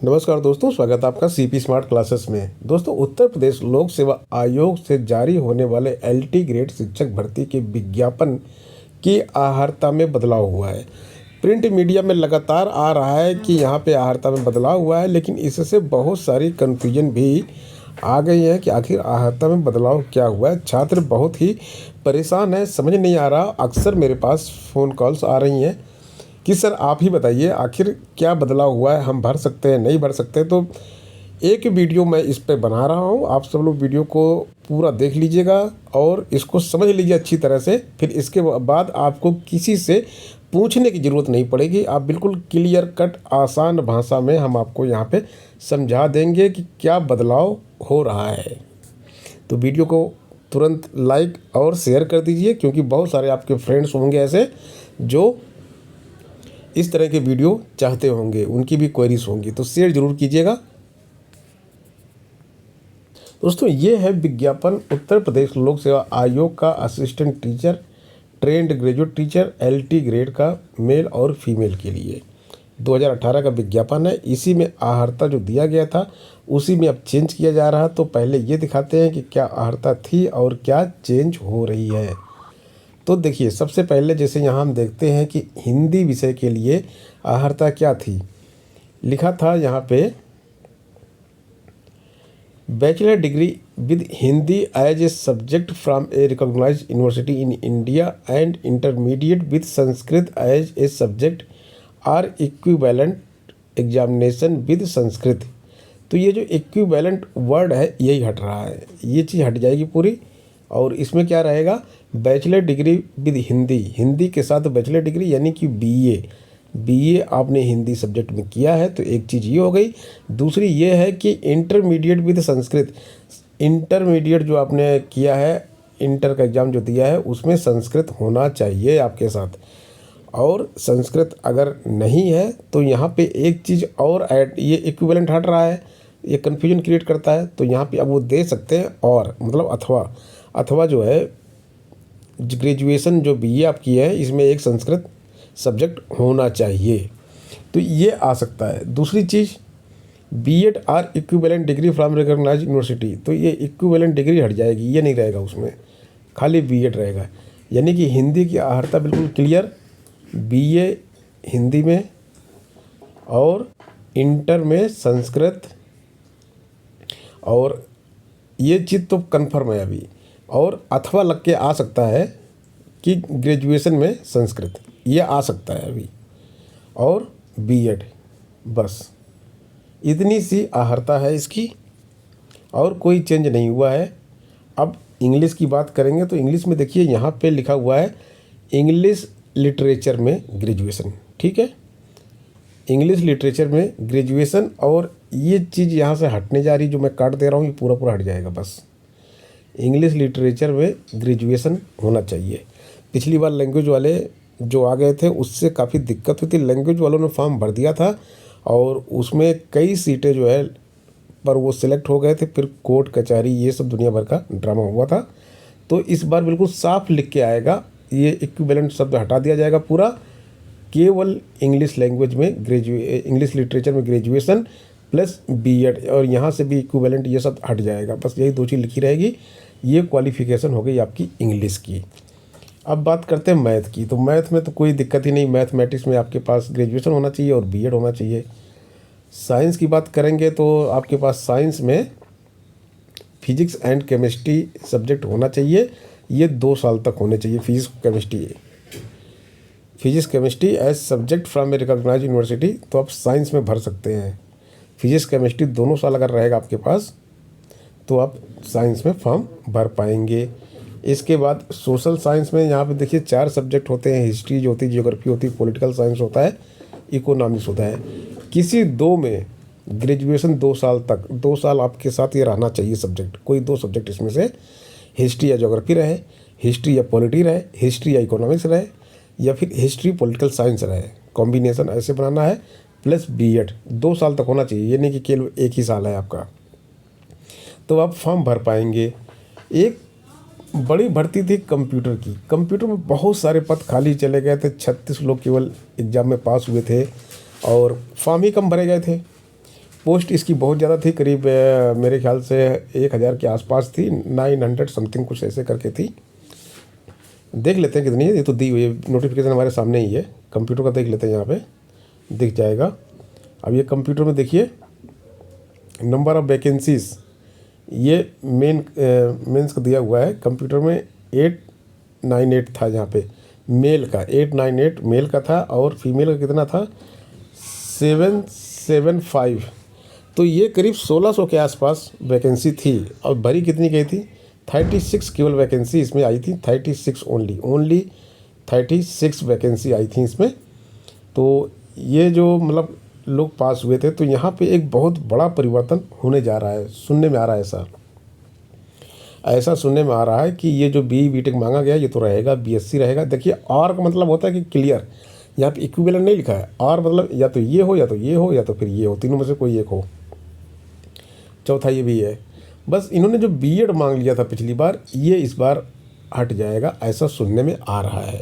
नमस्कार दोस्तों, स्वागत है आपका सीपी स्मार्ट क्लासेस में। दोस्तों, उत्तर प्रदेश लोक सेवा आयोग से जारी होने वाले एलटी ग्रेड शिक्षक भर्ती के विज्ञापन की आहर्ता में बदलाव हुआ है। प्रिंट मीडिया में लगातार आ रहा है कि यहाँ पे आहर्ता में बदलाव हुआ है, लेकिन इससे बहुत सारी कन्फ्यूजन भी आ गई है कि आखिर आहर्ता में बदलाव क्या हुआ है। छात्र बहुत ही परेशान है, समझ नहीं आ रहा। अक्सर मेरे पास फ़ोन कॉल्स आ रही हैं कि सर आप ही बताइए आखिर क्या बदलाव हुआ है, हम भर सकते हैं नहीं भर सकते। तो एक वीडियो मैं इस पे बना रहा हूँ, आप सब लोग वीडियो को पूरा देख लीजिएगा और इसको समझ लीजिए अच्छी तरह से। फिर इसके बाद आपको किसी से पूछने की ज़रूरत नहीं पड़ेगी, आप बिल्कुल क्लियर कट आसान भाषा में हम आपको यहाँ पे समझा देंगे कि क्या बदलाव हो रहा है। तो वीडियो को तुरंत लाइक और शेयर कर दीजिए, क्योंकि बहुत सारे आपके फ्रेंड्स होंगे ऐसे जो इस तरह के वीडियो चाहते होंगे, उनकी भी क्वेरीज होंगी, तो शेयर जरूर कीजिएगा। दोस्तों, ये है विज्ञापन उत्तर प्रदेश लोक सेवा आयोग का assistant teacher trained graduate teacher LT grade का मेल और फीमेल के लिए 2018 का विज्ञापन है। इसी में आहर्ता जो दिया गया था उसी में अब चेंज किया जा रहा है। तो पहले ये दिखाते हैं कि क्या आहर्ता थी और क्या चेंज हो रही है। तो देखिए, सबसे पहले जैसे यहाँ हम देखते हैं कि हिंदी विषय के लिए आहर्ता क्या थी। लिखा था यहाँ पे bachelor degree with Hindi as a subject from a recognised university in India and intermediate with Sanskrit as a subject or equivalent examination with Sanskrit. तो ये जो इक्विवेलेंट वर्ड है यही हट रहा है, ये चीज़ हट जाएगी पूरी। और इसमें क्या रहेगा, bachelor degree with Hindi, Hindi के साथ बैचलर डिग्री यानी कि बीए आपने हिंदी सब्जेक्ट में किया है, तो एक चीज़ ये हो गई। दूसरी ये है कि इंटरमीडिएट विद संस्कृत, इंटरमीडिएट जो आपने किया है, इंटर का एग्ज़ाम जो दिया है उसमें संस्कृत होना चाहिए आपके साथ। और संस्कृत अगर नहीं है तो यहाँ पे एक चीज़ और ऐड, ये इक्विवेलेंट हट रहा है, ये कन्फ्यूजन क्रिएट करता है। तो यहाँ पे अब वो दे सकते हैं और मतलब अथवा जो है ग्रेजुएशन जो बीए आप किए हैं इसमें एक संस्कृत सब्जेक्ट होना चाहिए, तो ये आ सकता है। दूसरी चीज़ B Ed or equivalent degree from recognised university, तो ये इक्विवेलेंट डिग्री हट जाएगी, ये नहीं रहेगा, उसमें खाली बीएड रहेगा। यानी कि हिंदी की आहर्ता बिल्कुल क्लियर, बीए हिंदी में और इंटर में संस्कृत, और ये चीज़ तो कन्फर्म है अभी। और अथवा लग के आ सकता है कि ग्रेजुएशन में संस्कृत, ये आ सकता है अभी, और बीएड, बस इतनी सी आहर्ता है इसकी और कोई चेंज नहीं हुआ है। अब इंग्लिश की बात करेंगे तो इंग्लिश में देखिए यहाँ पे लिखा हुआ है इंग्लिश लिटरेचर में ग्रेजुएशन, ठीक है, इंग्लिश लिटरेचर में ग्रेजुएशन। और ये चीज़ यहाँ से हटने जा रही, जो मैं काट दे रहा हूँ ये पूरा पूरा हट जाएगा। बस इंग्लिश लिटरेचर में ग्रेजुएशन होना चाहिए। पिछली बार लैंग्वेज वाले जो आ गए थे उससे काफ़ी दिक्कत हुई थी, लैंग्वेज वालों ने फॉर्म भर दिया था और उसमें कई सीटें जो है पर वो सिलेक्ट हो गए थे, फिर कोर्ट कचहरी ये सब दुनिया भर का ड्रामा हुआ था। तो इस बार बिल्कुल साफ लिख के आएगा, ये इक्विवेलेंट शब्द हटा दिया जाएगा पूरा, केवल इंग्लिश लैंग्वेज में इंग्लिश लिटरेचर में ग्रेजुएशन प्लस बीएड, और यहाँ से भी इक्विवेलेंट ये सब हट जाएगा। बस यही दो चीज़ लिखी रहेगी, ये क्वालिफिकेशन हो गई आपकी इंग्लिश की। अब बात करते हैं मैथ की। तो मैथ में तो कोई दिक्कत ही नहीं, मैथमेटिक्स में आपके पास ग्रेजुएशन होना चाहिए और बीएड होना चाहिए। साइंस की बात करेंगे तो आपके पास साइंस में फिजिक्स एंड केमिस्ट्री सब्जेक्ट होना चाहिए, ये 2 साल तक होने चाहिए। Physics chemistry as subject from a recognised university, तो आप साइंस में भर सकते हैं। फिजिक्स केमिस्ट्री दोनों साल अगर रहेगा आपके पास तो आप साइंस में फॉर्म भर पाएंगे। इसके बाद सोशल साइंस में यहाँ पे देखिए 4 सब्जेक्ट होते हैं, हिस्ट्री जो होती है, जियोग्राफी होती है, पॉलिटिकल साइंस होता है, इकोनॉमिक्स होता है। किसी 2 में ग्रेजुएशन 2 साल तक, 2 साल आपके साथ ये रहना चाहिए सब्जेक्ट, कोई 2 सब्जेक्ट इसमें से हिस्ट्री या ज्योग्राफी रहे, हिस्ट्री या पॉलिटी रहे, हिस्ट्री या इकोनॉमिक्स रहे, या फिर हिस्ट्री पॉलिटिकल साइंस रहे, कॉम्बिनेशन ऐसे बनाना है। प्लस बीएड 2 साल तक होना चाहिए, ये नहीं कि केवल 1 ही साल है आपका, तो आप फॉर्म भर पाएंगे। एक बड़ी भर्ती थी कंप्यूटर की, कंप्यूटर में बहुत सारे पद खाली चले गए थे, 36 लोग केवल एग्ज़ाम में पास हुए थे और फॉर्म ही कम भरे गए थे। पोस्ट इसकी बहुत ज़्यादा थी, करीब मेरे ख्याल से 1000 के आसपास थी, 900 समथिंग कुछ ऐसे करके थी। देख लेते हैं कितनी है, ये तो दी हुई है, नोटिफिकेशन हमारे सामने ही है, कंप्यूटर का देख लेते हैं, यहाँ पे दिख जाएगा। अब ये कंप्यूटर में देखिए नंबर ऑफ़ वैकेंसीज़, ये मेंस का दिया हुआ है कंप्यूटर में 898 था, यहाँ पे मेल का 898 मेल का था और फीमेल का कितना था 775। तो ये करीब 1600 के आसपास वैकेंसी थी और भरी कितनी गई थी 36 केवल वैकेंसी इसमें आई थी, 36 ओनली 36 वैकेंसी आई थी इसमें। तो ये जो मतलब लोग पास हुए थे, तो यहाँ पे एक बहुत बड़ा परिवर्तन होने जा रहा है, सुनने में आ रहा है ऐसा सुनने में आ रहा है कि ये जो बीटेक मांगा गया ये तो रहेगा, बीएससी रहेगा। देखिए और का मतलब होता है कि क्लियर, यहाँ पे इक्विवेलेंट नहीं लिखा है, और मतलब या तो ये हो या तो ये हो या तो फिर ये हो, तीनों में से कोई एक हो, चौथा ये भी है। बस इन्होंने जो बीएड मांग लिया था पिछली बार, ये इस बार हट जाएगा, ऐसा सुनने में आ रहा है।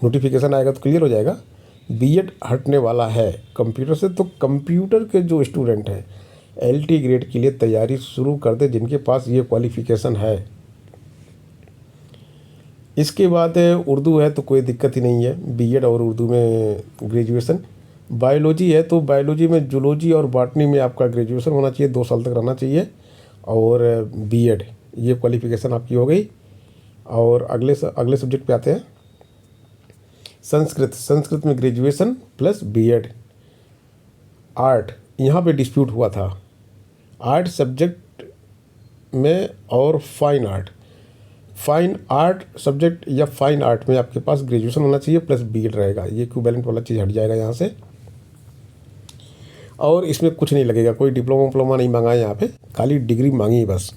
नोटिफिकेशन आएगा तो क्लियर हो जाएगा, बीएड हटने वाला है कंप्यूटर से। तो कंप्यूटर के जो स्टूडेंट हैं एलटी ग्रेड के लिए तैयारी शुरू कर दे, जिनके पास ये क्वालिफिकेशन है। इसके बाद उर्दू है तो कोई दिक्कत ही नहीं है, बीएड और उर्दू में ग्रेजुएशन। बायोलॉजी है तो बायोलॉजी में जूलॉजी और बॉटनी में आपका ग्रेजुएशन होना चाहिए, 2 साल तक रहना चाहिए, और बीएड, ये क्वालिफिकेशन आपकी हो गई। और अगले सब्जेक्ट पे आते हैं, संस्कृत में ग्रेजुएशन प्लस बीएड। आर्ट, यहाँ पे डिस्प्यूट हुआ था आर्ट सब्जेक्ट में और फाइन आर्ट सब्जेक्ट या फाइन आर्ट में आपके पास ग्रेजुएशन होना चाहिए प्लस बीएड रहेगा, ये इक्विवेलेंट वाला चीज़ हट जाएगा यहाँ से। और इसमें कुछ नहीं लगेगा, कोई डिप्लोमा नहीं मांगा है यहाँ पे, खाली डिग्री मांगी है बस।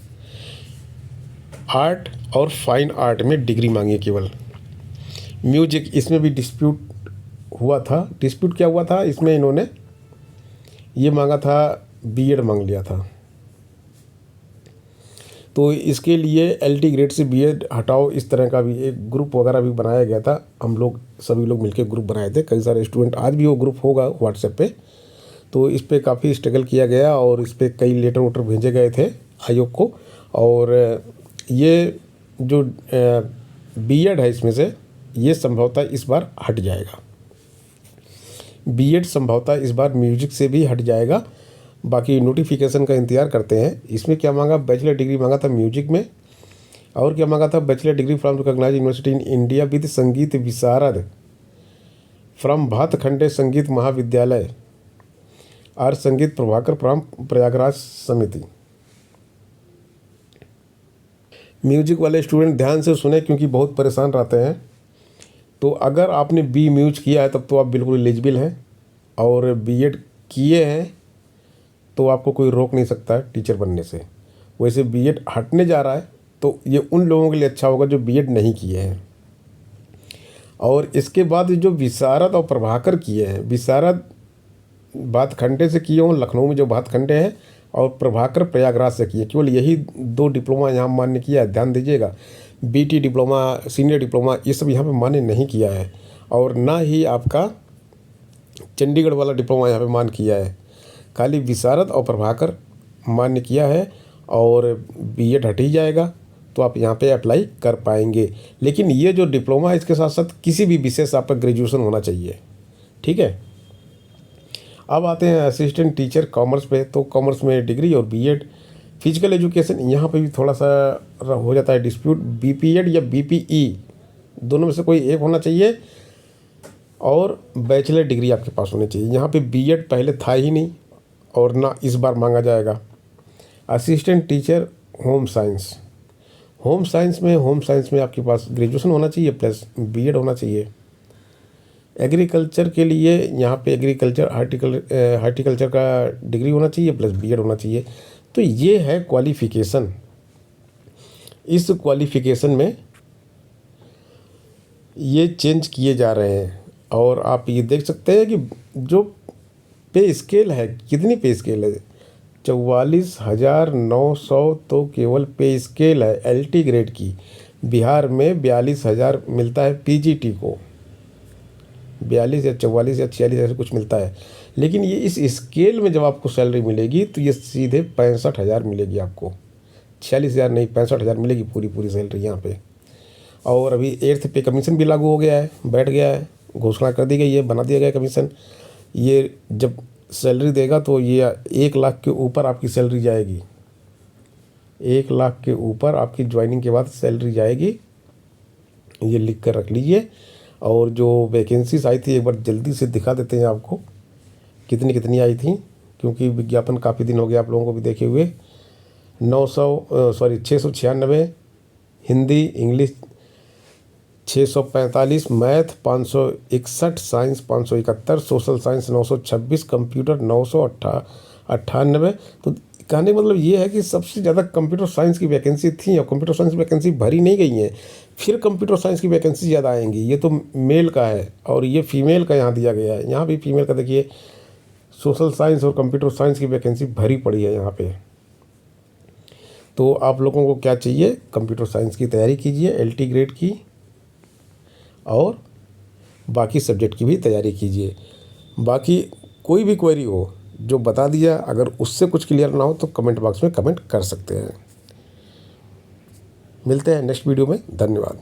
आर्ट और फाइन आर्ट में डिग्री मांगी है केवल। म्यूजिक, इसमें भी डिस्प्यूट हुआ था। डिस्प्यूट क्या हुआ था इसमें, इन्होंने ये मांगा था, बीएड मांग लिया था, तो इसके लिए एलटी ग्रेड से बीएड हटाओ, इस तरह का भी एक ग्रुप वगैरह भी बनाया गया था। हम लोग सभी लोग मिलकर ग्रुप बनाए थे, कई सारे स्टूडेंट, आज भी वो ग्रुप होगा व्हाट्सएप पे। तो इस पर काफ़ी स्ट्रगल किया गया और इस पर कई लेटर वोटर भेजे गए थे आयोग को। और ये जो बीएड है इसमें से, ये संभवतः इस बार हट जाएगा, बीएड संभवतः इस बार म्यूजिक से भी हट जाएगा। बाकी नोटिफिकेशन का इंतज़ार करते हैं। इसमें क्या मांगा, बैचलर डिग्री मांगा था म्यूजिक में, और क्या मांगा था, bachelor degree from recognised university in India with Sangeet Visharad from Bhatkhande संगीत महाविद्यालय और संगीत प्रभाकर फ्रॉम प्रयागराज समिति। म्यूजिक वाले स्टूडेंट ध्यान से सुने क्योंकि बहुत परेशान रहते हैं। तो अगर आपने बी म्यूज किया है तब तो आप बिल्कुल एलिजिबल हैं, और बीएड किए हैं तो आपको कोई रोक नहीं सकता है टीचर बनने से। वैसे बीएड हटने जा रहा है तो ये उन लोगों के लिए अच्छा होगा जो बीएड नहीं किए हैं। और इसके बाद जो विशारद और प्रभाकर किए हैं, विशारद भातखंडे से किए हों, लखनऊ में जो भातखंडे हैं, और प्रभाकर प्रयागराज से किए, केवल यही 2 डिप्लोमा यहाँ मान्य किया है, ध्यान दीजिएगा। बीटी डिप्लोमा, सीनियर डिप्लोमा, ये सब यहाँ पे मान्य नहीं किया है, और ना ही आपका चंडीगढ़ वाला डिप्लोमा यहाँ पे मान्य किया है। खाली विशारद और प्रभाकर मान्य किया है, और बीएड हट ही जाएगा तो आप यहाँ पे अप्लाई कर पाएंगे। लेकिन ये जो डिप्लोमा है इसके साथ साथ किसी भी विषय से आपका ग्रेजुएशन होना चाहिए, ठीक है। अब आते हैं असिस्टेंट टीचर कॉमर्स पे। तो कॉमर्स में डिग्री और बीएड। फिजिकल एजुकेशन, यहाँ पे भी थोड़ा सा हो जाता है डिस्प्यूट, बीपीएड या बीपीई, दोनों में से कोई एक होना चाहिए, और बैचलर डिग्री आपके पास होनी चाहिए। यहाँ पे बीएड पहले था ही नहीं और ना इस बार मांगा जाएगा। Assistant teacher home science, home science में आपके पास ग्रेजुएशन होना चाहिए प्लस बीएड होना चाहिए। एग्रीकल्चर के लिए यहाँ पे एग्रीकल्चर हार्टिकल्चर का डिग्री होना चाहिए प्लस बीएड होना चाहिए। तो ये है क्वालिफ़िकेशन। इस क्वालिफ़िकेशन में ये चेंज किए जा रहे हैं, और आप ये देख सकते हैं कि जो पे स्केल है, कितनी पे स्केल है, 44,900 तो केवल पे स्केल है एलटी ग्रेड की। बिहार में 42,000 मिलता है पीजीटी को, 42 या 44 या 46 ऐसे कुछ मिलता है। लेकिन ये इस स्केल में जब आपको सैलरी मिलेगी तो ये सीधे 65,000 मिलेगी आपको, 46,000 नहीं 65,000 मिलेगी पूरी पूरी सैलरी यहाँ पे। और अभी 8th पे कमीशन भी लागू हो गया है, बैठ गया है, घोषणा कर दी गई है, बना दिया गया कमीशन। ये जब सैलरी देगा तो ये 1 लाख के ऊपर आपकी सैलरी जाएगी, 1 लाख के ऊपर आपकी ज्वाइनिंग के बाद सैलरी जाएगी, ये लिख कर रख लीजिए। और जो वैकेंसीज आई थी एक बार जल्दी से दिखा देते हैं आपको कितनी कितनी आई थी, क्योंकि विज्ञापन काफ़ी दिन हो गया आप लोगों को भी देखे हुए। 696, Hindi English 645, math 561, science 571, social science 926, computer 998। तो कहने का मतलब ये है कि सबसे ज़्यादा कंप्यूटर साइंस की वैकेंसी थी और कंप्यूटर साइंस की वैकेंसी भरी नहीं गई हैं, फिर कंप्यूटर साइंस की वैकेंसी ज़्यादा आएंगी। ये तो मेल का है और ये फीमेल का यहाँ दिया गया है, यहाँ भी फीमेल का देखिए, सोशल साइंस और कंप्यूटर साइंस की वैकेंसी भरी पड़ी है यहाँ पे। तो आप लोगों को क्या चाहिए, कंप्यूटर साइंस की तैयारी कीजिए LT ग्रेड की, और बाकी सब्जेक्ट की भी तैयारी कीजिए। बाकी कोई भी क्वेरी हो जो बता दिया, अगर उससे कुछ क्लियर ना हो तो कमेंट बॉक्स में कमेंट कर सकते हैं। मिलते हैं नेक्स्ट वीडियो में, धन्यवाद।